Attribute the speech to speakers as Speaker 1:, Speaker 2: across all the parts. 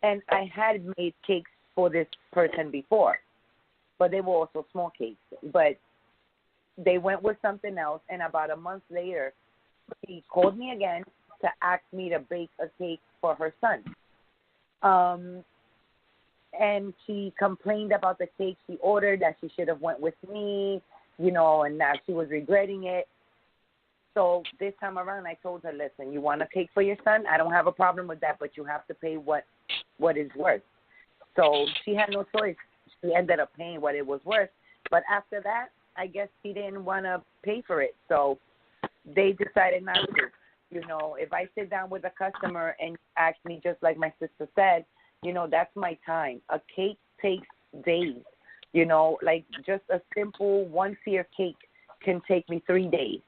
Speaker 1: And I had made cakes for this person before, but they were also small cakes. But they went with something else, and about a month later, she called me again to ask me to bake a cake for her son. And she complained about the cake she ordered, that she should have went with me, and that she was regretting it. So this time around, I told her, listen, you want a cake for your son? I don't have a problem with that, but you have to pay what it's worth. So she had no choice. She ended up paying what it was worth. But after that, I guess she didn't want to pay for it. So they decided not to. If I sit down with a customer and ask me, just like my sister said, that's my time. A cake takes days. Like just a simple one-tier cake can take me 3 days.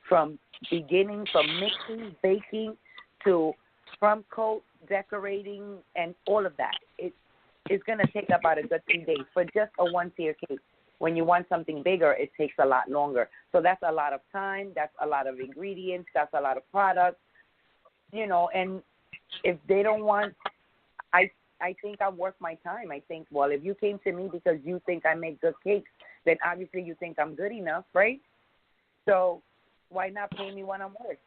Speaker 1: From mixing, baking, to crumb coat, decorating, and all of that. It's going to take about a good 3 days for just a one-tier cake. When you want something bigger, it takes a lot longer. So that's a lot of time. That's a lot of ingredients. That's a lot of products. And if they don't want, I think I'm worth my time. I think, well, if you came to me because you think I make good cakes, then obviously you think I'm good enough, right? So why not pay me what I'm worth?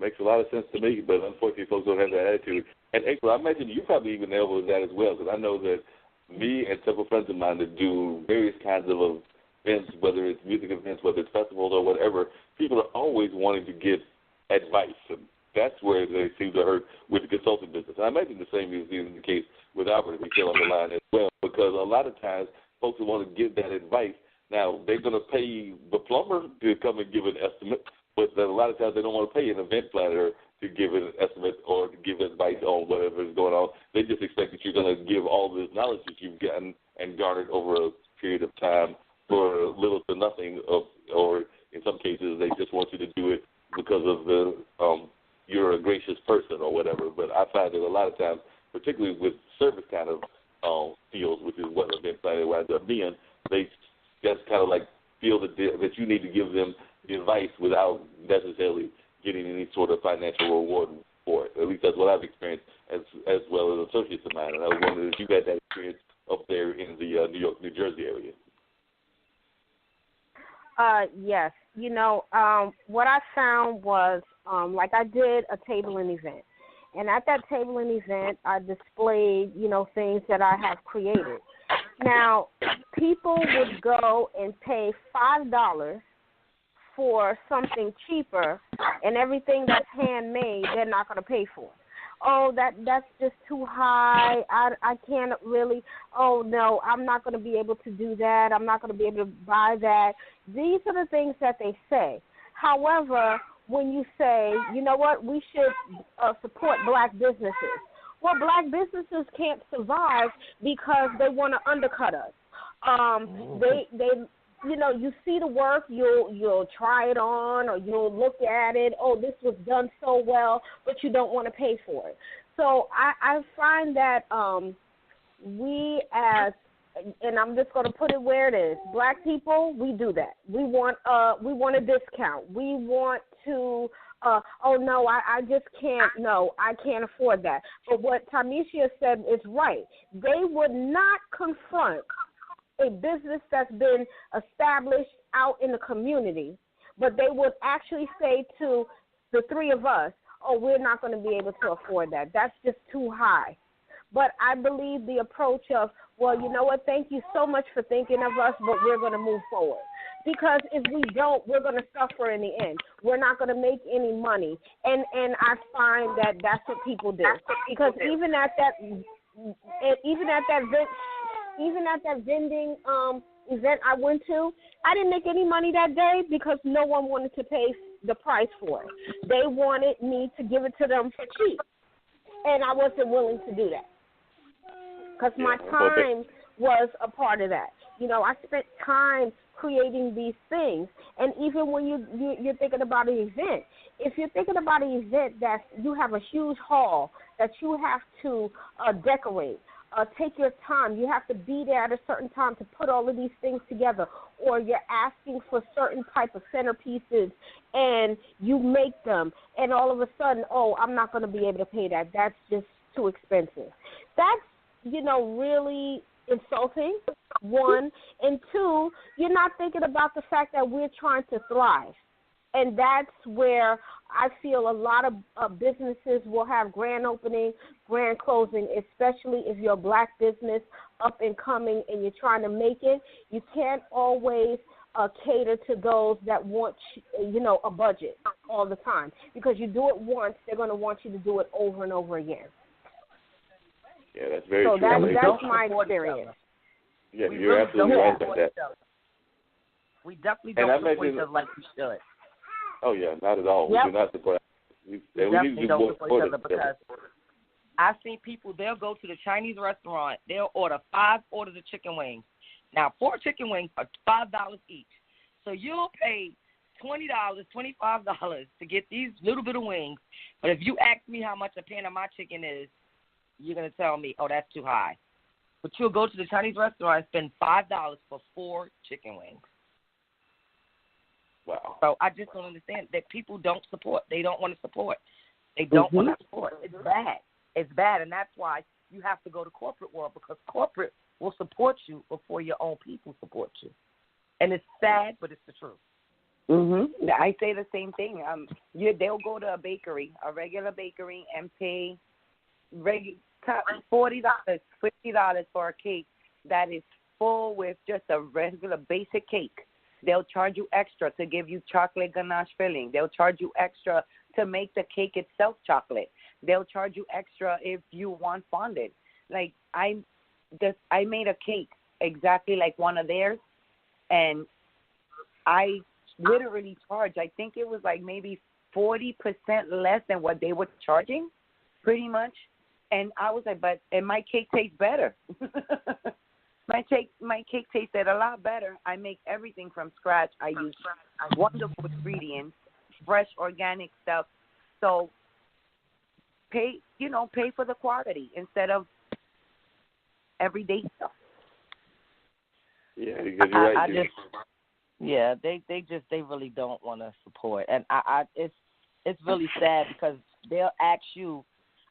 Speaker 2: Makes a lot of sense to me, but unfortunately folks don't have that attitude. And April, I imagine you probably even able with that as well, because I know that me and several friends of mine that do various kinds of events, whether it's music events, whether it's festivals or whatever, people are always wanting to get advice. And that's where they seem to hurt with the consulting business. And I imagine the same is even the case with Albert, if he's still on the line as well, because a lot of times folks who want to give that advice, now they're going to pay the plumber to come and give an estimate, but then a lot of times they don't want to pay an event planner to give an estimate or to give advice on whatever is going on. They just expect that you're going to give all this knowledge that you've gotten and garnered over a period of time for little to nothing, or in some cases they just want you to do it because of the you're a gracious person or whatever. But I find that a lot of times, particularly with service kind of fields, which is what event planning winds up being, they just kind of like feel that you need to give them the advice without necessarily getting any sort of financial reward for it. At least that's what I've experienced as well as associates of mine. And I was wondering if you had that experience up there in the New York, New Jersey area.
Speaker 3: Yes. What I found was, like I did a tabling event. And at that tabling event, I displayed, things that I have created. Now, people would go and pay $5 for something cheaper, and everything that's handmade, they're not going to pay for. Oh, that's just too high. I can't really. Oh, no, I'm not going to be able to do that. I'm not going to be able to buy that. These are the things that they say. However, when you say, you know what, we should support black businesses. Well, black businesses can't survive because they want to undercut us. They you see the work, you'll try it on, or you'll look at it. Oh, this was done so well, but you don't want to pay for it. So I find that we as, and I'm just going to put it where it is, black people, we do that. We want a discount. We want to. Oh, no, I just can't. No, I can't afford that. But what Timeshia said is right. They would not confront a business that's been established out in the community, but they would actually say to the three of us, oh, we're not going to be able to afford that. That's just too high. But I believe the approach of, well, you know what, thank you so much for thinking of us, but we're going to move forward. Because if we don't, we're going to suffer in the end. We're not going to make any money. And I find that that's what people do. Because even at that vending event I went to, I didn't make any money that day because no one wanted to pay the price for it. They wanted me to give it to them for cheap, and I wasn't willing to do that because my time was a part of that. I spent time creating these things, and even when you're thinking about an event, if you're thinking about an event that you have a huge hall that you have to decorate, take your time. You have to be there at a certain time to put all of these things together, or you're asking for certain type of centerpieces, and you make them, and all of a sudden, oh, I'm not going to be able to pay that. That's just too expensive. That's, really insulting, one. And two, you're not thinking about the fact that we're trying to thrive. And that's where I feel a lot of businesses will have grand opening, grand closing, especially if you're a black business up and coming and you're trying to make it. You can't always cater to those that want, a budget all the time. Because you do it once, they're going to want you to do it over and over again.
Speaker 2: Yeah, that's very true.
Speaker 3: So that's my experience.
Speaker 2: Yeah, you're absolutely right about that.
Speaker 1: We definitely don't support each other like we should.
Speaker 2: Oh, yeah, not at all.
Speaker 1: Yep.
Speaker 2: We do not support. We
Speaker 1: definitely don't support each other because I've seen people, they'll go to the Chinese restaurant, they'll order 5 orders of chicken wings. Now, 4 chicken wings are $5 each. So you'll pay $20, $25 to get these little bit of wings. But if you ask me how much a pan of my chicken is, you're going to tell me, oh, that's too high. But you'll go to the Chinese restaurant and spend $5 for 4 chicken wings.
Speaker 2: Wow.
Speaker 1: So I just don't understand that people don't support. They don't want to support. They don't want to support. It's bad. It's bad, and that's why you have to go to corporate world, because corporate will support you before your own people support you. And it's sad, but it's the truth.
Speaker 4: I say the same thing. They'll go to a regular bakery, and pay $40, $50 for a cake that is full with just a regular basic cake. They'll charge you extra to give you chocolate ganache filling. They'll charge you extra to make the cake itself chocolate. They'll charge you extra if you want fondant. Like I made a cake exactly like one of theirs, and I literally charged, I think it was like maybe 40% less than what they were charging, pretty much. And I was like, and my cake tastes better. My cake tasted a lot better. I make everything from scratch. I use wonderful ingredients, fresh organic stuff. So pay for the quality instead of everyday stuff.
Speaker 2: Yeah, because you're right.
Speaker 1: They really don't want to support, and it's really sad because they'll ask you,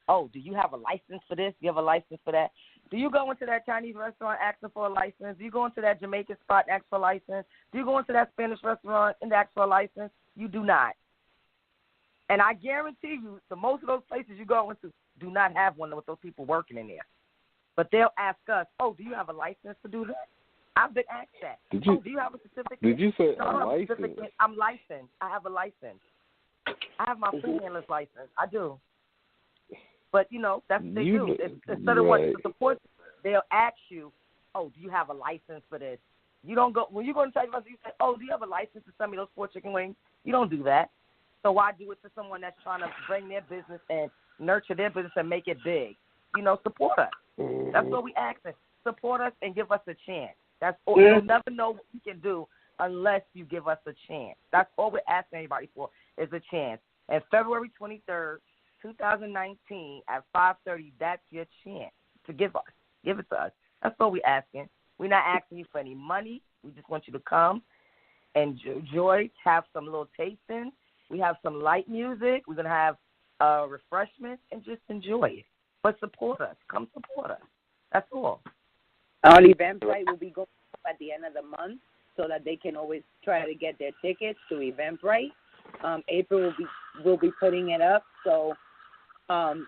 Speaker 1: oh, do you have a license for this? Do you have a license for that? Do you go into that Chinese restaurant asking for a license? Do you go into that Jamaican spot and ask for a license? Do you go into that Spanish restaurant and ask for a license? You do not. And I guarantee you, the most of those places you go into do not have one with those people working in there. But they'll ask us, oh, do you have a license to do that? I've been asked that. Do you have a certificate?
Speaker 5: Did you say
Speaker 1: a
Speaker 5: license?
Speaker 1: I'm licensed. I have a license. I have my food handler's license. I do. But, that's what they do. Instead of wanting to support, they'll ask you, oh, do you have a license for this? You don't go, when you go to Chinese restaurant, you say, oh, do you have a license to sell me those 4 chicken wings? You don't do that. So why do it to someone that's trying to bring their business and nurture their business and make it big? Support us. That's what we asking. Support us and give us a chance. That's all. You'll never know what we can do unless you give us a chance. That's all we're asking anybody for is a chance. And February 23rd, 2019 at 5:30, that's your chance to give it to us. That's all we're asking. We're not asking you for any money. We just want you to come and enjoy, have some little tasting. We have some light music. We're going to have refreshments and just enjoy it. But support us. Come support us. That's all.
Speaker 4: Our Eventbrite will be going up at the end of the month so that they can always try to get their tickets to Eventbrite. April will be putting it up, so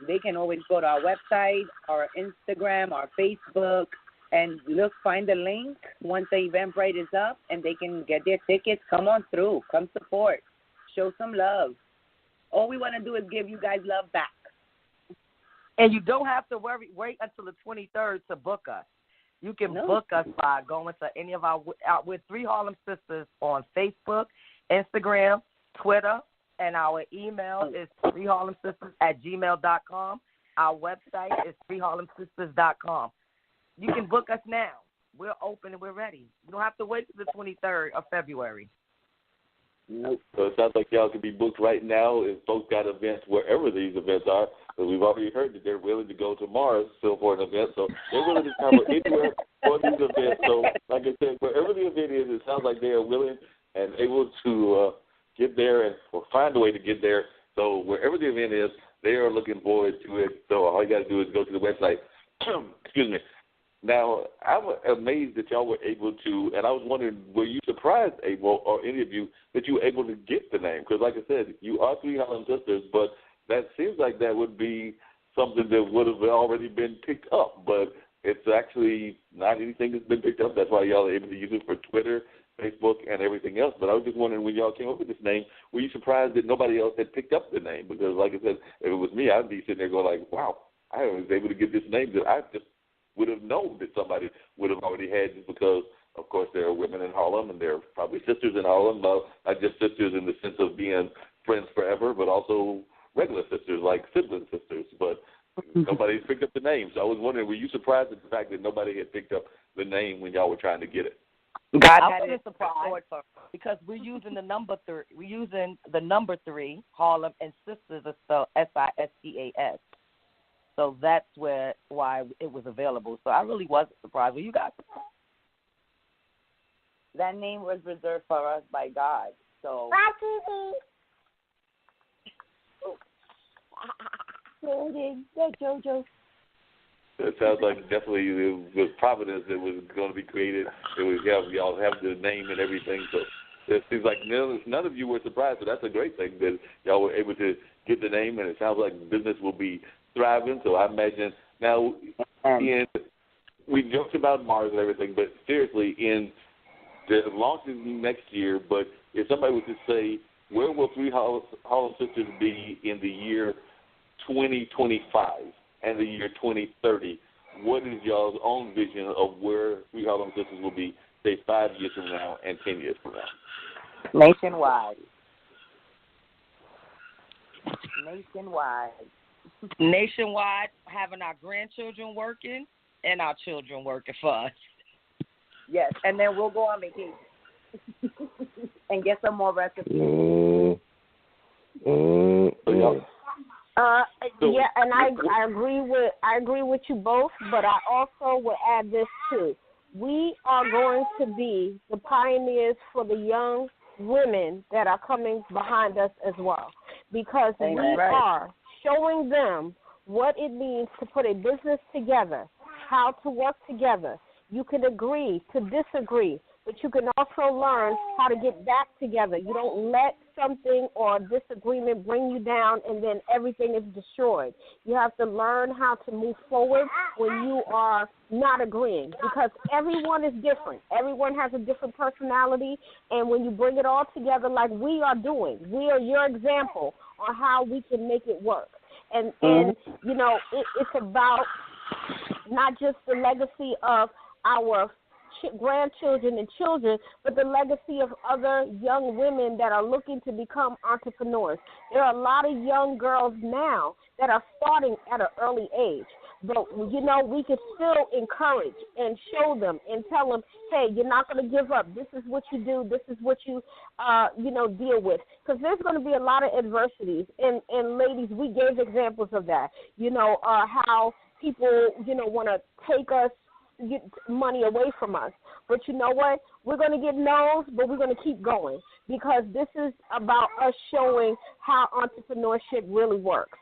Speaker 4: they can always go to our website, our Instagram, our Facebook, and find the link once the Eventbrite is up, and they can get their tickets. Come on through. Come support. Show some love. All we want to do is give you guys love back.
Speaker 1: And you don't have to wait until the 23rd to book us. You can book us by going to any of we're 3 Harlem Sistas on Facebook, Instagram, Twitter, and our email is 3HarlemSistas@gmail.com. Our website is 3HarlemSistas.com. You can book us now. We're open and we're ready. You don't have to wait till the 23rd of February.
Speaker 2: Nope. So it sounds like y'all can be booked right now if folks got events wherever these events are. Because we've already heard that they're willing to go to Mars still for an event. So they're willing to travel anywhere for these events. So like I said, wherever the event is, it sounds like they are willing and able to get there or find a way to get there. So wherever the event is, they are looking forward to it. So all you got to do is go to the website. Excuse me. Now, I'm amazed that y'all were able to, and I was wondering, were you surprised, April, or any of you, that you were able to get the name? Because like I said, you are 3HarlemSistas, but that seems like that would be something that would have already been picked up. But it's actually not anything that's been picked up. That's why y'all are able to use it for Twitter, Facebook, and everything else. But I was just wondering, when y'all came up with this name, were you surprised that nobody else had picked up the name? Because like I said, if it was me, I'd be sitting there going like, wow, I was able to get this name that I just would have known that somebody would have already had, just because, of course, there are women in Harlem, and there are probably sisters in Harlem, not just sisters in the sense of being friends forever, but also regular sisters, like sibling sisters. But nobody's picked up the name. So I was wondering, were you surprised at the fact that nobody had picked up the name when y'all were trying to get it?
Speaker 4: God
Speaker 5: I
Speaker 4: had
Speaker 5: was
Speaker 4: it
Speaker 5: surprised because we're using the number 3. We're using the number 3, Harlem, and sisters are spelled SISTAS. So that's why it was available. So I really wasn't surprised. Were you guys surprised?
Speaker 4: That name was reserved for us by God. So. JoJo.
Speaker 2: It sounds like definitely it was providence that was going to be created. It was y'all have the name and everything. So it seems like none of you were surprised. So that's a great thing that y'all were able to get the name, and it sounds like business will be thriving. So I imagine now, we joked about Mars and everything, but seriously, in the launches next year, but if somebody was to say, where will 3HarlemSistas be in the year 2025 and the year 2030, what is y'all's own vision of where 3HarlemSistas will be, say, 5 years from now and 10 years from now?
Speaker 4: Nationwide.
Speaker 5: Nationwide, having our grandchildren working and our children working for us.
Speaker 4: Yes, and then we'll go on vacation and get some more recipes.
Speaker 3: Yeah, and I agree with you both, but I also will add this too. We are going to be the pioneers for the young women that are coming behind us as well, because we are showing them what it means to put a business together, how to work together. You can agree to disagree, but you can also learn how to get back together. You don't let something or disagreement bring you down and then everything is destroyed. You have to learn how to move forward when you are not agreeing, because everyone is different. Everyone has a different personality, and when you bring it all together like we are doing, we are your example on how we can make it work. And you know, it's about not just the legacy of our grandchildren and children, but the legacy of other young women that are looking to become entrepreneurs. There are a lot of young girls now that are starting at an early age. But, you know, we can still encourage and show them and tell them, hey, you're not going to give up. This is what you do. This is what you, deal with. Because there's going to be a lot of adversities. And ladies, we gave examples of that. You know, how people, want to take us, get money away from us. But you know what? We're going to get no's, but we're going to keep going, because this is about us showing how entrepreneurship really works.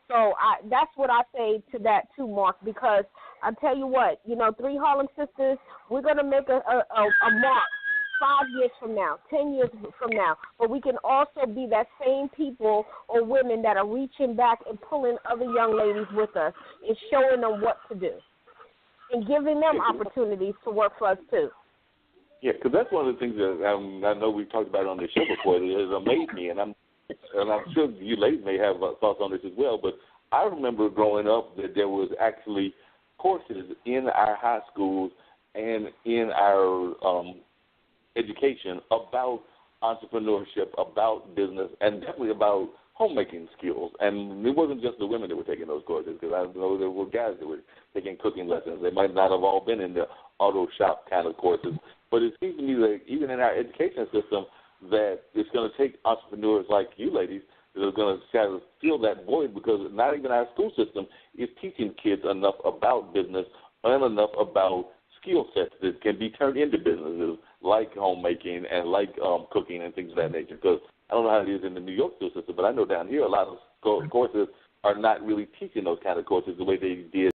Speaker 3: So that's what I say to that too, Mark, because I tell you what, 3HarlemSistas, we're going to make a mark 5 years from now, 10 years from now, but we can also be that same people or women that are reaching back and pulling other young ladies with us and showing them what to do and giving them opportunities to work for us too.
Speaker 2: Yeah, because that's one of the things that I know we've talked about on the show before that has amazed me, and I'm sure you ladies may have thoughts on this as well, but I remember growing up that there was actually courses in our high schools and in our education about entrepreneurship, about business, and definitely about homemaking skills. And it wasn't just the women that were taking those courses, because I know there were guys that were taking cooking lessons. They might not have all been in the auto shop kind of courses, but it seems to me that even in our education system, that it's going to take entrepreneurs like you ladies that are going to kind of fill that void, because not even our school system is teaching kids enough about business and enough about skill sets that can be turned into businesses like homemaking and like cooking and things of that nature. Because I don't know how it is in the New York school system, but I know down here a lot of courses are not really teaching those kind of courses the way they did